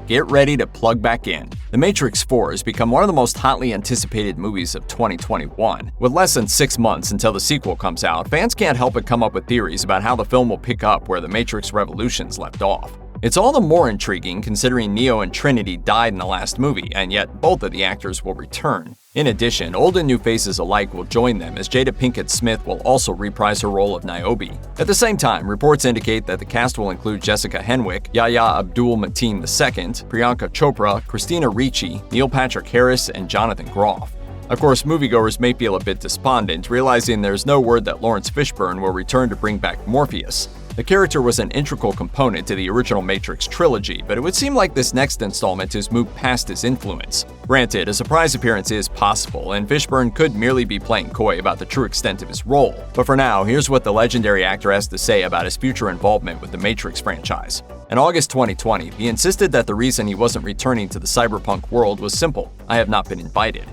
get ready to plug back in. The Matrix 4 has become one of the most hotly anticipated movies of 2021. With less than 6 months until the sequel comes out, fans can't help but come up with theories about how the film will pick up where the Matrix Revolutions left off. It's all the more intriguing considering Neo and Trinity died in the last movie, and yet both of the actors will return. In addition, old and new faces alike will join them, as Jada Pinkett Smith will also reprise her role of Niobe. At the same time, reports indicate that the cast will include Jessica Henwick, Yahya Abdul-Mateen II, Priyanka Chopra, Christina Ricci, Neil Patrick Harris, and Jonathan Groff. Of course, moviegoers may feel a bit despondent, realizing there's no word that Laurence Fishburne will return to bring back Morpheus. The character was an integral component to the original Matrix trilogy, but it would seem like this next installment has moved past his influence. Granted, a surprise appearance is possible, and Fishburne could merely be playing coy about the true extent of his role. But for now, here's what the legendary actor has to say about his future involvement with the Matrix franchise. In August 2020, he insisted that the reason he wasn't returning to the cyberpunk world was simple: I have not been invited.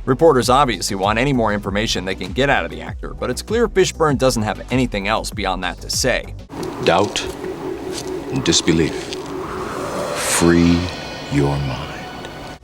Reporters obviously want any more information they can get out of the actor, but it's clear Fishburne doesn't have anything else beyond that to say. Doubt and disbelief. Free your mind.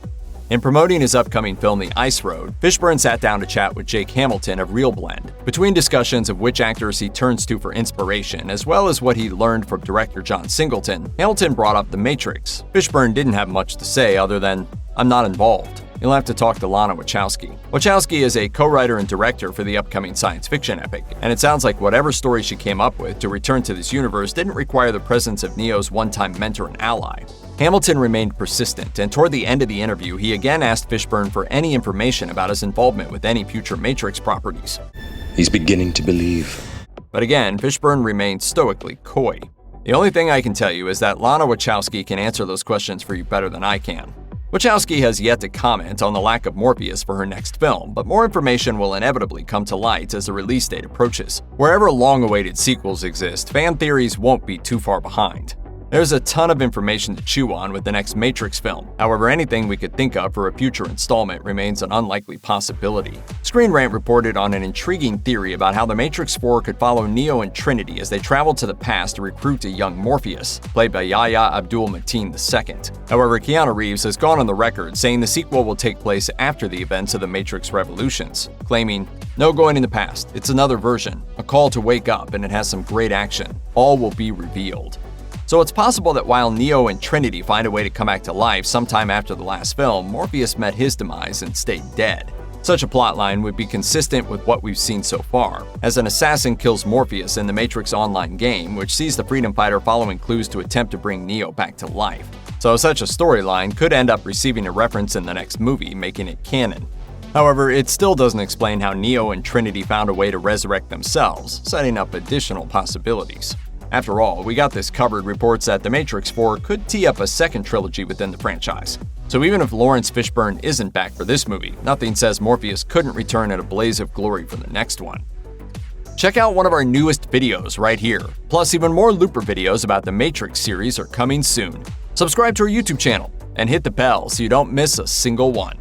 In promoting his upcoming film The Ice Road, Fishburne sat down to chat with Jake Hamilton of Real Blend. Between discussions of which actors he turns to for inspiration, as well as what he learned from director John Singleton, Hamilton brought up The Matrix. Fishburne didn't have much to say other than, "I'm not involved. You'll have to talk to Lana Wachowski." Wachowski is a co-writer and director for the upcoming science fiction epic, and it sounds like whatever story she came up with to return to this universe didn't require the presence of Neo's one-time mentor and ally. Hamilton remained persistent, and toward the end of the interview, he again asked Fishburne for any information about his involvement with any future Matrix properties. He's beginning to believe. But again, Fishburne remained stoically coy. The only thing I can tell you is that Lana Wachowski can answer those questions for you better than I can. Wachowski has yet to comment on the lack of Morpheus for her next film, but more information will inevitably come to light as the release date approaches. Wherever long-awaited sequels exist, fan theories won't be too far behind. There's a ton of information to chew on with the next Matrix film. However, anything we could think of for a future installment remains an unlikely possibility. Screen Rant reported on an intriguing theory about how the Matrix 4 could follow Neo and Trinity as they travel to the past to recruit a young Morpheus, played by Yahya Abdul-Mateen II. However, Keanu Reeves has gone on the record saying the sequel will take place after the events of the Matrix Revolutions, claiming, "No going in the past, it's another version, a call to wake up, and it has some great action. All will be revealed." So it's possible that while Neo and Trinity find a way to come back to life sometime after the last film, Morpheus met his demise and stayed dead. Such a plotline would be consistent with what we've seen so far, as an assassin kills Morpheus in the Matrix Online game, which sees the freedom fighter following clues to attempt to bring Neo back to life. So such a storyline could end up receiving a reference in the next movie, making it canon. However, it still doesn't explain how Neo and Trinity found a way to resurrect themselves, setting up additional possibilities. After all, We Got This Covered reports that The Matrix 4 could tee up a second trilogy within the franchise. So even if Laurence Fishburne isn't back for this movie, nothing says Morpheus couldn't return in a blaze of glory for the next one. Check out one of our newest videos right here. Plus, even more Looper videos about the Matrix series are coming soon. Subscribe to our YouTube channel and hit the bell so you don't miss a single one.